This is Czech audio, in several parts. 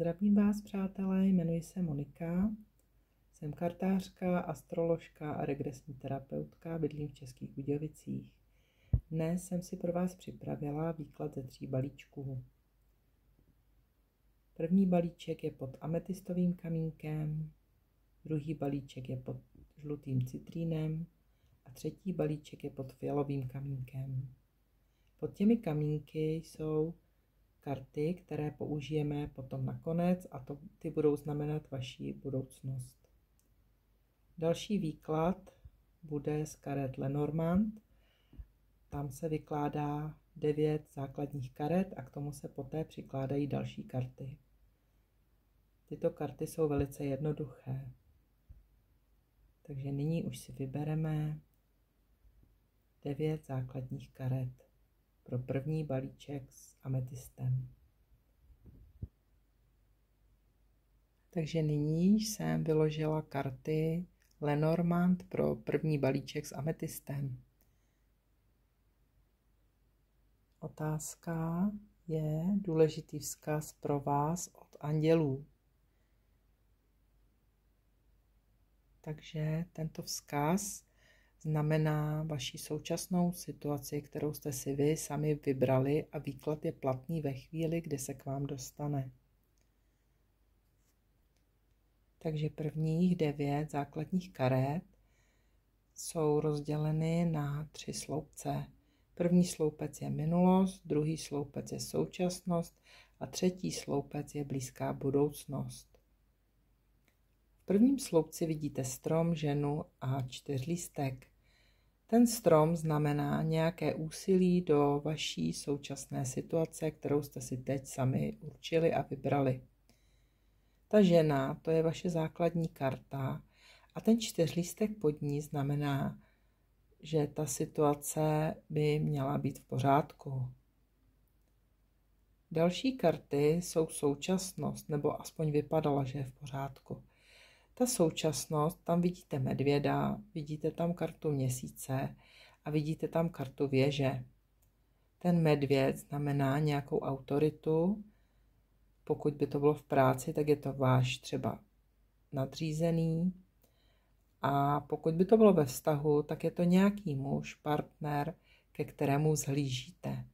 Zdravím vás, přátelé, jmenuji se Monika, jsem kartářka, astroložka a regresní terapeutka, bydlím v Českých Budějovicích. Dnes jsem si pro vás připravila výklad ze 3 balíčků. První balíček je pod ametistovým kamínkem, druhý balíček je pod žlutým citrínem a třetí balíček je pod fialovým kamínkem. Pod těmi kamínky jsou karty, které použijeme potom nakonec a ty budou znamenat vaši budoucnost. Další výklad bude z karet Lenormand. Tam se vykládá 9 základních karet a k tomu se poté přikládají další karty. Tyto karty jsou velice jednoduché. Takže nyní už si vybereme 9 základních karet pro první balíček s ametistem. Takže nyní jsem vyložila karty Lenormand pro první balíček s ametistem. Otázka je důležitý vzkaz pro vás od andělů. Takže tento vzkaz znamená vaši současnou situaci, kterou jste si vy sami vybrali a výklad je platný ve chvíli, kdy se k vám dostane. Takže prvních 9 základních karet jsou rozděleny na 3 sloupce. První sloupec je minulost, druhý sloupec je současnost a třetí sloupec je blízká budoucnost. V prvním sloupci vidíte strom, ženu a 4lístek. Ten strom znamená nějaké úsilí do vaší současné situace, kterou jste si teď sami určili a vybrali. Ta žena, to je vaše základní karta a ten 4lístek pod ní znamená, že ta situace by měla být v pořádku. Další karty jsou současnost, nebo aspoň vypadala, že je v pořádku. Ta současnost, tam vidíte medvěda, vidíte tam kartu měsíce a vidíte tam kartu věže. Ten medvěd znamená nějakou autoritu. Pokud by to bylo v práci, tak je to váš třeba nadřízený. A pokud by to bylo ve vztahu, tak je to nějaký muž, partner, ke kterému vzhlížíte.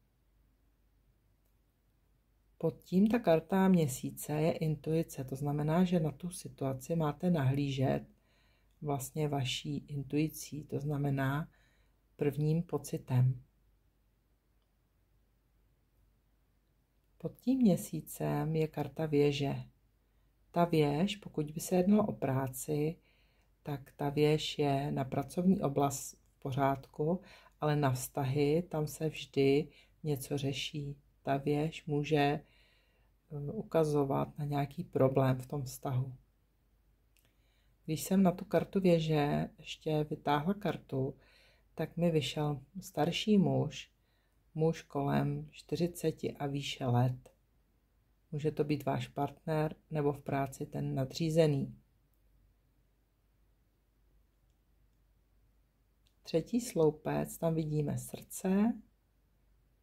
Pod tím ta karta měsíce je intuice, to znamená, že na tu situaci máte nahlížet vlastně vaší intuicí, to znamená prvním pocitem. Pod tím měsícem je karta věže. Ta věž, pokud by se jednalo o práci, tak ta věž je na pracovní oblast v pořádku, ale na vztahy tam se vždy něco řeší. Ta věž může ukazovat na nějaký problém v tom vztahu. Když jsem na tu kartu věže ještě vytáhla kartu, tak mi vyšel starší muž kolem 40 a výše let. Může to být váš partner nebo v práci ten nadřízený. Třetí sloupec, tam vidíme srdce,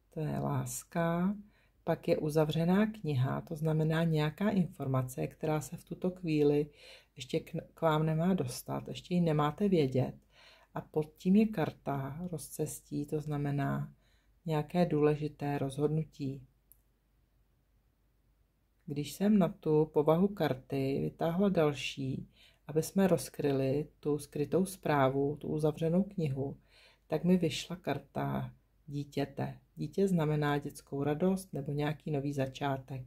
to je láska, pak je uzavřená kniha, to znamená nějaká informace, která se v tuto chvíli ještě k vám nemá dostat, ještě ji nemáte vědět. A pod tím je karta rozcestí, to znamená nějaké důležité rozhodnutí. Když jsem na tu povahu karty vytáhla další, aby jsme rozkryli tu skrytou zprávu, tu uzavřenou knihu, tak mi vyšla karta dítěte. Dítě znamená dětskou radost nebo nějaký nový začátek.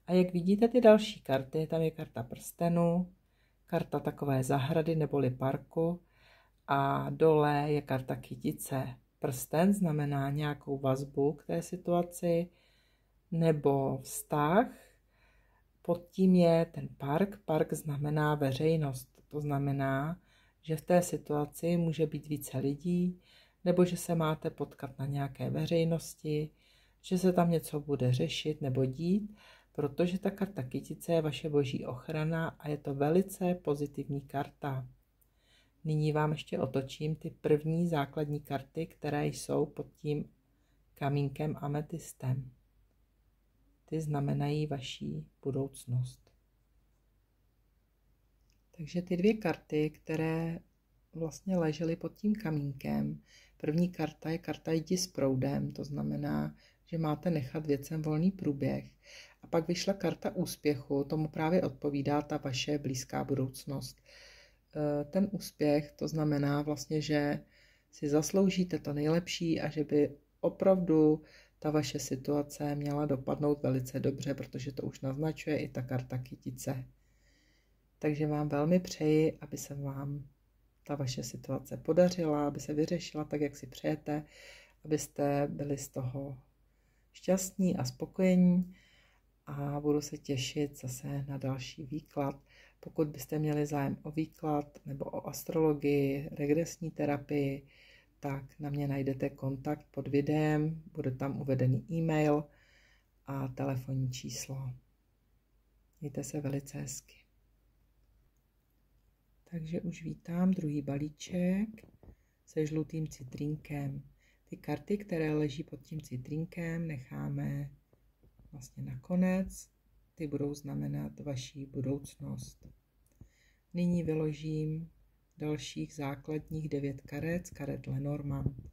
A jak vidíte ty další karty, tam je karta prstenu, karta takové zahrady neboli parku a dole je karta kytice. Prsten znamená nějakou vazbu k té situaci nebo vztah. Pod tím je ten park. Park znamená veřejnost. To znamená, že v té situaci může být více lidí, nebo že se máte potkat na nějaké veřejnosti, že se tam něco bude řešit nebo dít, protože ta karta kytice je vaše boží ochrana a je to velice pozitivní karta. Nyní vám ještě otočím ty první základní karty, které jsou pod tím kamínkem ametistem. ty znamenají vaší budoucnost. Takže ty 2 karty, které vlastně ležely pod tím kamínkem, první karta je karta jdi s proudem, to znamená, že máte nechat věcem volný průběh. A pak vyšla karta úspěchu, tomu právě odpovídá ta vaše blízká budoucnost. Ten úspěch, to znamená vlastně, že si zasloužíte to nejlepší a že by opravdu ta vaše situace měla dopadnout velice dobře, protože to už naznačuje i ta karta kytice. Takže vám velmi přeji, aby se vám ta vaše situace podařila, aby se vyřešila tak, jak si přejete, abyste byli z toho šťastní a spokojení a budu se těšit zase na další výklad. Pokud byste měli zájem o výklad nebo o astrologii, regresní terapii, tak na mě najdete kontakt pod videem, bude tam uvedený e-mail a telefonní číslo. Mějte se velice hezky. Takže už vítám druhý balíček se žlutým citrínkem. Ty karty, které leží pod tím citrínkem, necháme vlastně nakonec. Ty budou znamenat vaši budoucnost. Nyní vyložím dalších základních 9 karet z karet Lenormand.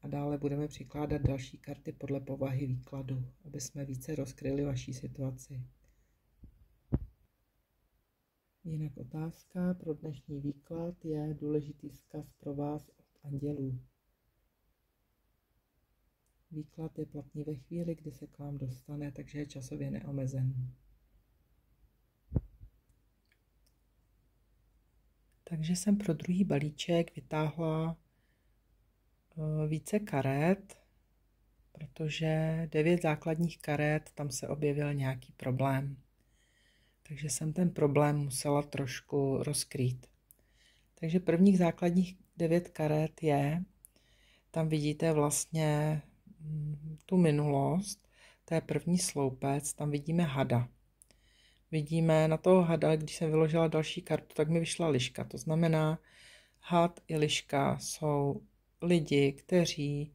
A dále budeme přikládat další karty podle povahy výkladu, aby jsme více rozkryli vaši situaci. Jinak otázka pro dnešní výklad je důležitý vzkaz pro vás od andělů. Výklad je platný ve chvíli, kdy se k vám dostane, takže je časově neomezený. Takže jsem pro druhý balíček vytáhla více karet, protože 9 základních karet, tam se objevil nějaký problém. Takže jsem ten problém musela trošku rozkrýt. Takže prvních základních 9 karet je, tam vidíte vlastně tu minulost, to je první sloupec, tam vidíme hada. Vidíme na toho hada, když jsem vyložila další kartu, tak mi vyšla liška. To znamená, had i liška jsou lidi, kteří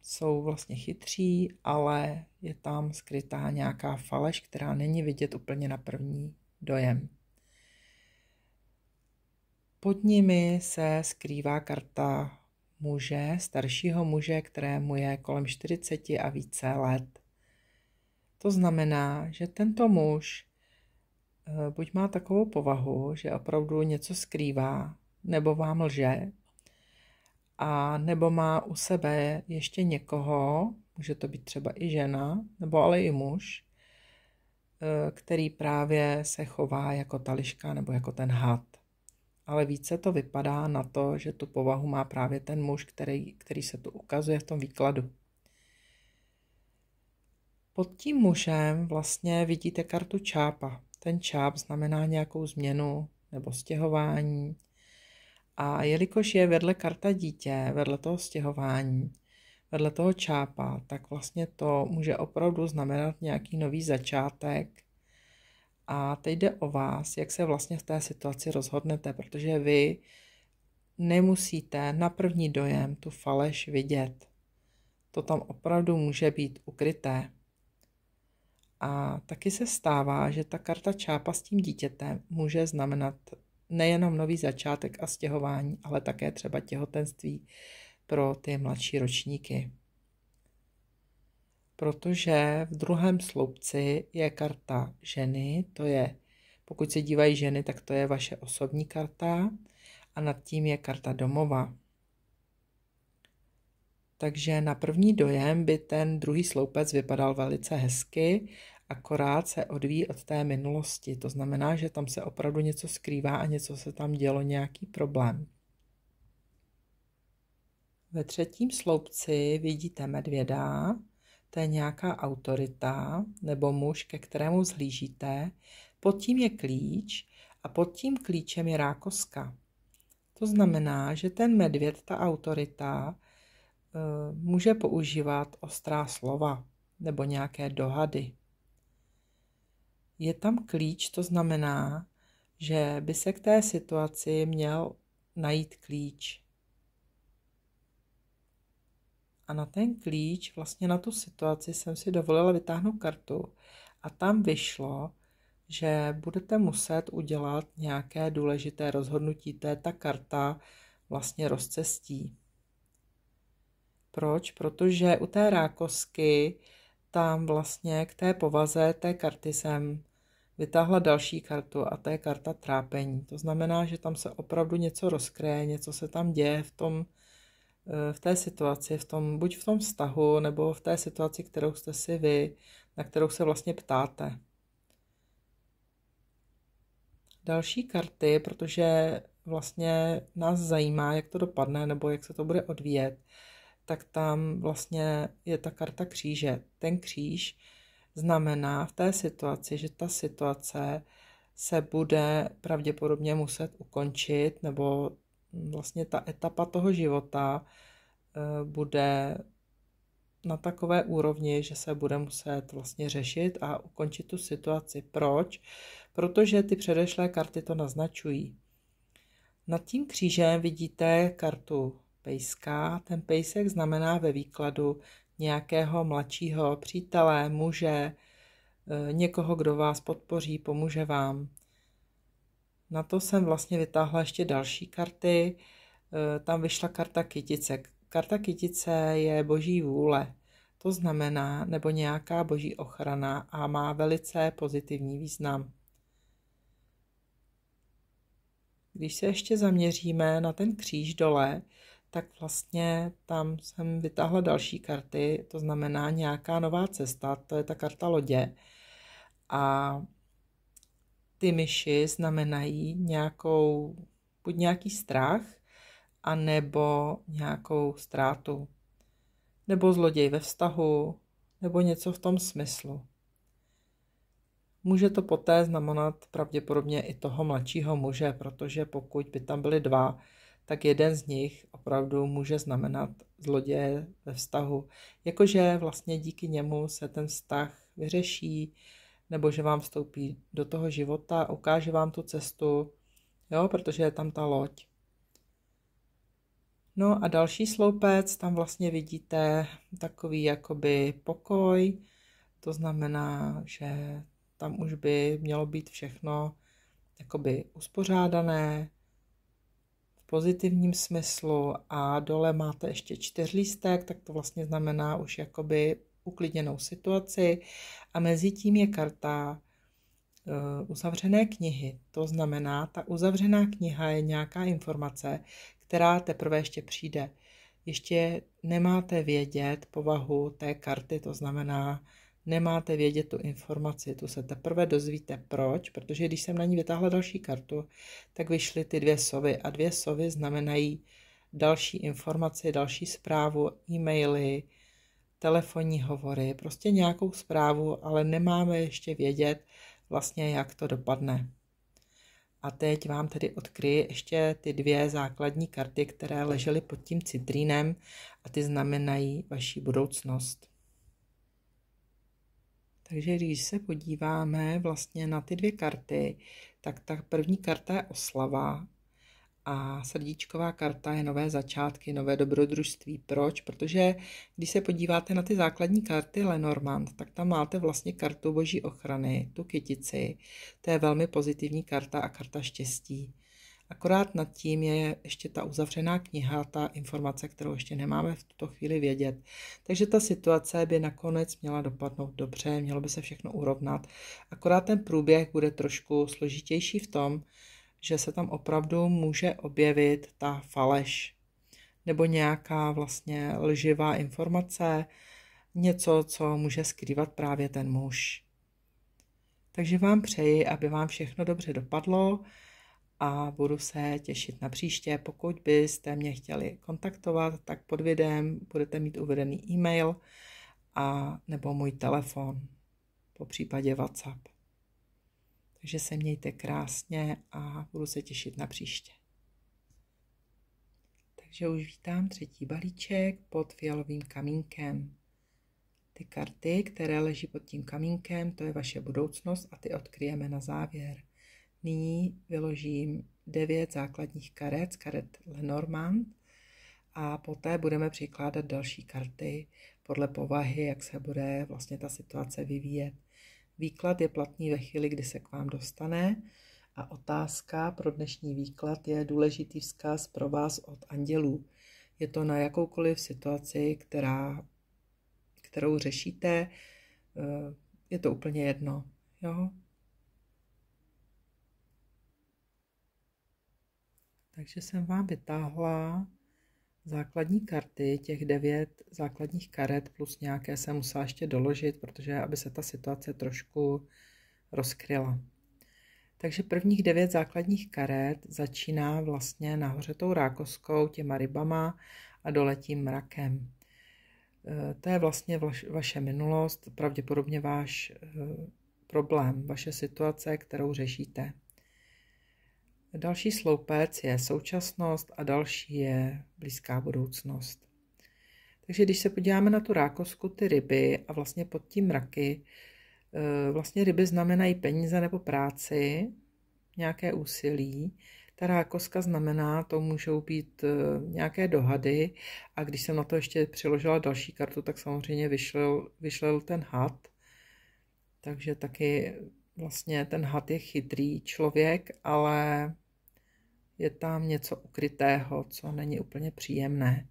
jsou vlastně chytří, ale je tam skrytá nějaká faleš, která není vidět úplně na první dojem. Pod nimi se skrývá karta muže, staršího muže, kterému je kolem 40 a více let. To znamená, že tento muž buď má takovou povahu, že opravdu něco skrývá, nebo vám lže, a nebo má u sebe ještě někoho, může to být třeba i žena, nebo ale i muž, který právě se chová jako ta liška nebo jako ten had. Ale více to vypadá na to, že tu povahu má právě ten muž, který se tu ukazuje v tom výkladu. Pod tím mužem vlastně vidíte kartu čápa. Ten čáp znamená nějakou změnu nebo stěhování. A jelikož je vedle karta dítě, vedle toho stěhování, vedle toho čápa, tak vlastně to může opravdu znamenat nějaký nový začátek. A teď jde o vás, jak se vlastně v té situaci rozhodnete, protože vy nemusíte na první dojem tu faleš vidět. To tam opravdu může být ukryté. A taky se stává, že ta karta čápa s tím dítětem může znamenat nejenom nový začátek a stěhování, ale také třeba těhotenství pro ty mladší ročníky. Protože v druhém sloupci je karta ženy, to je, pokud se dívají ženy, tak to je vaše osobní karta a nad tím je karta domova. Takže na první dojem by ten druhý sloupec vypadal velice hezky, akorát se odvíjí od té minulosti. To znamená, že tam se opravdu něco skrývá a něco se tam dělo, nějaký problém. Ve třetím sloupci vidíte medvěda, to je nějaká autorita nebo muž, ke kterému vzhlížíte. Pod tím je klíč a pod tím klíčem je rákoska. To znamená, že ten medvěd, ta autorita, může používat ostrá slova nebo nějaké dohady. Je tam klíč, to znamená, že by se k té situaci měl najít klíč. A na ten klíč, vlastně na tu situaci jsem si dovolila vytáhnout kartu a tam vyšlo, že budete muset udělat nějaké důležité rozhodnutí. To je ta karta vlastně rozcestí. Proč? Protože u té rákosky tam vlastně k té povaze té karty jsem vytáhla další kartu a to je karta trápení. To znamená, že tam se opravdu něco rozkryje, něco se tam děje v té situaci, buď v tom vztahu, nebo v té situaci, kterou jste si vy, na kterou se vlastně ptáte. Další karty, protože vlastně nás zajímá, jak to dopadne, nebo jak se to bude odvíjet, tak tam vlastně je ta karta kříže. Ten kříž znamená v té situaci, že ta situace se bude pravděpodobně muset ukončit, nebo vlastně ta etapa toho života bude na takové úrovni, že se bude muset vlastně řešit a ukončit tu situaci. Proč? Protože ty předešlé karty to naznačují. Nad tím křížem vidíte kartu pejska. Ten pejsek znamená ve výkladu nějakého mladšího přítele, muže, někoho, kdo vás podpoří, pomůže vám. Na to jsem vlastně vytáhla ještě další karty. Tam vyšla karta kytice. Karta kytice je boží vůle. To znamená, nebo nějaká boží ochrana a má velice pozitivní význam. Když se ještě zaměříme na ten kříž dole, tak vlastně tam jsem vytáhla další karty, to znamená nějaká nová cesta, to je ta karta lodě. A ty myši znamenají buď nějaký strach, anebo nějakou ztrátu, nebo zloděj ve vztahu, nebo něco v tom smyslu. Může to poté znamenat pravděpodobně i toho mladšího muže, protože pokud by tam byli dva, tak jeden z nich opravdu může znamenat zloděje ve vztahu. Jakože vlastně díky němu se ten vztah vyřeší, nebo že vám vstoupí do toho života, ukáže vám tu cestu, jo, protože je tam ta loď. No a další sloupec, tam vlastně vidíte takový jakoby pokoj, to znamená, že tam už by mělo být všechno jakoby uspořádané v pozitivním smyslu a dole máte ještě 4lístek, tak to vlastně znamená už jakoby uklidněnou situaci a mezi tím je karta uzavřené knihy. To znamená, ta uzavřená kniha je nějaká informace, která teprve ještě přijde. Ještě nemáte vědět povahu té karty, to znamená, nemáte vědět tu informaci, tu se teprve dozvíte. Proč? Protože když jsem na ní vytáhla další kartu, tak vyšly ty 2 sovy a 2 sovy znamenají další informaci, další zprávu, e-maily, telefonní hovory, prostě nějakou zprávu, ale nemáme ještě vědět vlastně, jak to dopadne. A teď vám tedy odkryji ještě ty 2 základní karty, které ležely pod tím citrínem a ty znamenají vaši budoucnost. Takže když se podíváme vlastně na ty 2 karty, tak ta první karta je oslava a srdíčková karta je nové začátky, nové dobrodružství. Proč? Protože když se podíváte na ty základní karty Lenormand, tak tam máte vlastně kartu boží ochrany, tu kytici. To je velmi pozitivní karta a karta štěstí. Akorát nad tím je ještě ta uzavřená kniha, ta informace, kterou ještě nemáme v tuto chvíli vědět. Takže ta situace by nakonec měla dopadnout dobře, mělo by se všechno urovnat. Akorát ten průběh bude trošku složitější v tom, že se tam opravdu může objevit ta faleš nebo nějaká vlastně lživá informace, něco, co může skrývat právě ten muž. Takže vám přeji, aby vám všechno dobře dopadlo a budu se těšit na příště. Pokud byste mě chtěli kontaktovat, tak pod videem budete mít uvedený e-mail a nebo můj telefon, popřípadě WhatsApp. Takže se mějte krásně a budu se těšit na příště. Takže už vítám 3. balíček pod fialovým kamínkem. Ty karty, které leží pod tím kamínkem, to je vaše budoucnost a ty odkryjeme na závěr. Nyní vyložím 9 základních karet z karet Lenormand a poté budeme přikládat další karty podle povahy, jak se bude vlastně ta situace vyvíjet. Výklad je platný ve chvíli, kdy se k vám dostane a otázka pro dnešní výklad je důležitý vzkaz pro vás od andělů. Je to na jakoukoliv situaci, kterou řešíte, je to úplně jedno. Jo? Takže jsem vám vytáhla základní karty, těch 9 základních karet, plus nějaké jsem musela ještě doložit, protože aby se ta situace trošku rozkryla. Takže prvních 9 základních karet začíná vlastně nahoře tou rákoskou, těma rybama a dole tím mrakem. To je vlastně vaše minulost, pravděpodobně váš problém, vaše situace, kterou řešíte. Další sloupec je současnost a další je blízká budoucnost. Takže když se podíváme na tu rákosku, ty ryby a vlastně pod tím mraky, vlastně ryby znamenají peníze nebo práci, nějaké úsilí. Ta rákoska znamená, to můžou být nějaké dohady a když jsem na to ještě přiložila další kartu, tak samozřejmě vyšel ten had. Takže taky vlastně ten had je chytrý člověk, ale je tam něco ukrytého, co není úplně příjemné.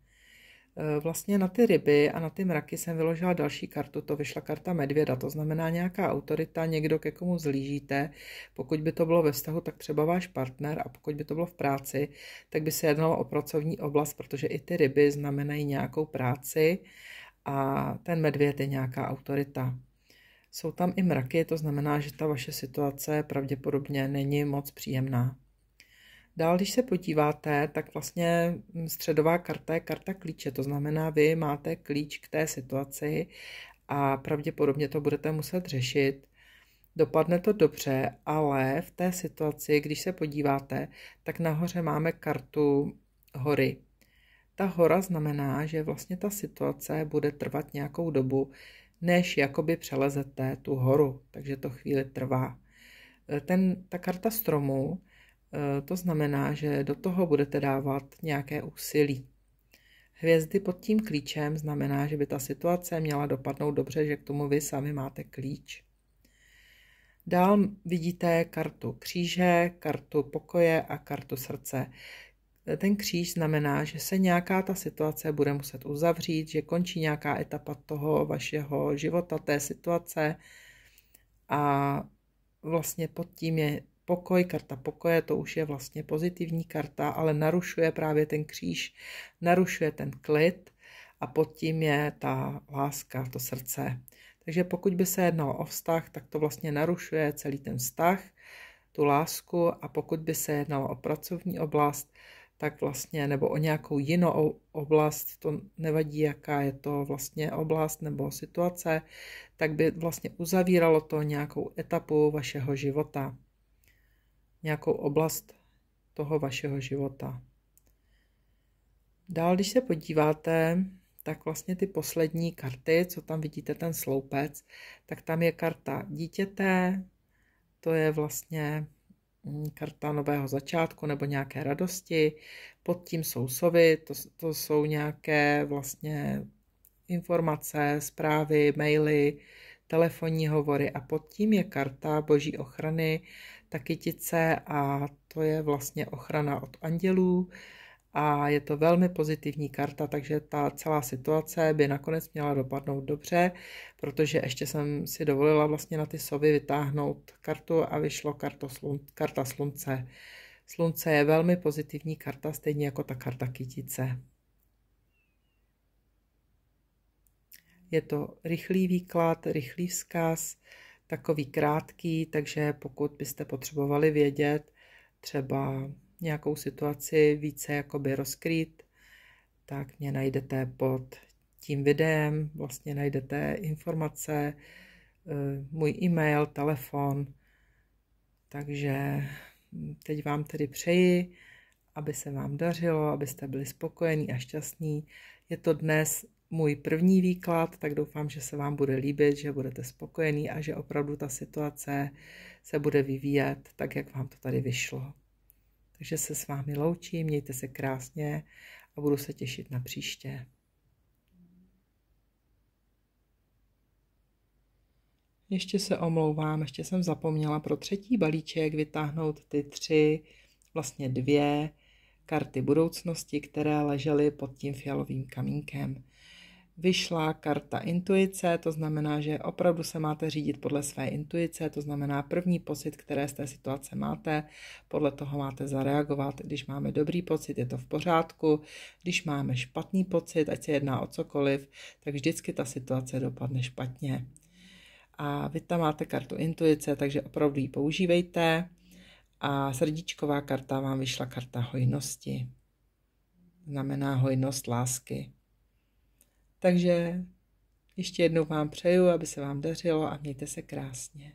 Vlastně na ty ryby a na ty mraky jsem vyložila další kartu, to vyšla karta medvěda, to znamená nějaká autorita, někdo, ke komu zlížíte. Pokud by to bylo ve vztahu, tak třeba váš partner, a pokud by to bylo v práci, tak by se jednalo o pracovní oblast, protože i ty ryby znamenají nějakou práci a ten medvěd je nějaká autorita. Jsou tam i mraky, to znamená, že ta vaše situace pravděpodobně není moc příjemná. Dál, když se podíváte, tak vlastně středová karta je karta klíče, to znamená, vy máte klíč k té situaci a pravděpodobně to budete muset řešit. Dopadne to dobře, ale v té situaci, když se podíváte, tak nahoře máme kartu hory. Ta hora znamená, že vlastně ta situace bude trvat nějakou dobu, než jakoby přelezete tu horu, takže to chvíli trvá. Ta karta stromu, to znamená, že do toho budete dávat nějaké úsilí. Hvězdy pod tím klíčem znamená, že by ta situace měla dopadnout dobře, že k tomu vy sami máte klíč. Dál vidíte kartu kříže, kartu pokoje a kartu srdce. Ten kříž znamená, že se nějaká ta situace bude muset uzavřít, že končí nějaká etapa toho vašeho života, té situace a vlastně pod tím je pokoj, karta pokoje, to už je vlastně pozitivní karta, ale narušuje právě ten kříž, narušuje ten klid a pod tím je ta láska, to srdce. Takže pokud by se jednalo o vztah, tak to vlastně narušuje celý ten vztah, tu lásku, a pokud by se jednalo o pracovní oblast, tak vlastně, nebo o nějakou jinou oblast, to nevadí, jaká je to vlastně oblast nebo situace, tak by vlastně uzavíralo to nějakou etapu vašeho života, nějakou oblast toho vašeho života. Dál, když se podíváte, tak vlastně ty poslední karty, co tam vidíte, ten sloupec, tak tam je karta dítěte, to je vlastně karta nového začátku nebo nějaké radosti, pod tím jsou sovy, to jsou nějaké vlastně informace, zprávy, maily, telefonní hovory a pod tím je karta boží ochrany, ta kytice, a to je vlastně ochrana od andělů a je to velmi pozitivní karta, takže ta celá situace by nakonec měla dopadnout dobře, protože ještě jsem si dovolila vlastně na ty sovy vytáhnout kartu a vyšlo karta slunce. Slunce je velmi pozitivní karta, stejně jako ta karta kytice. Je to rychlý výklad, rychlý vzkaz, takový krátký, takže pokud byste potřebovali vědět třeba nějakou situaci více jakoby rozkrýt, tak mě najdete pod tím videem, vlastně najdete informace, můj e-mail, telefon, takže teď vám tedy přeji, aby se vám dařilo, abyste byli spokojení a šťastní. Je to dnes můj první výklad, tak doufám, že se vám bude líbit, že budete spokojení a že opravdu ta situace se bude vyvíjet tak, jak vám to tady vyšlo. Takže se s vámi loučím, mějte se krásně a budu se těšit na příště. Ještě se omlouvám, ještě jsem zapomněla pro třetí balíček vytáhnout ty 3, vlastně 2 karty budoucnosti, které ležely pod tím fialovým kamínkem. Vyšla karta intuice, to znamená, že opravdu se máte řídit podle své intuice, to znamená první pocit, které z té situace máte, podle toho máte zareagovat. Když máme dobrý pocit, je to v pořádku, když máme špatný pocit, ať se jedná o cokoliv, tak vždycky ta situace dopadne špatně. A vy tam máte kartu intuice, takže opravdu ji používejte. A srdíčková karta vám vyšla karta hojnosti. Znamená hojnost lásky. Takže ještě jednou vám přeju, aby se vám dařilo a mějte se krásně.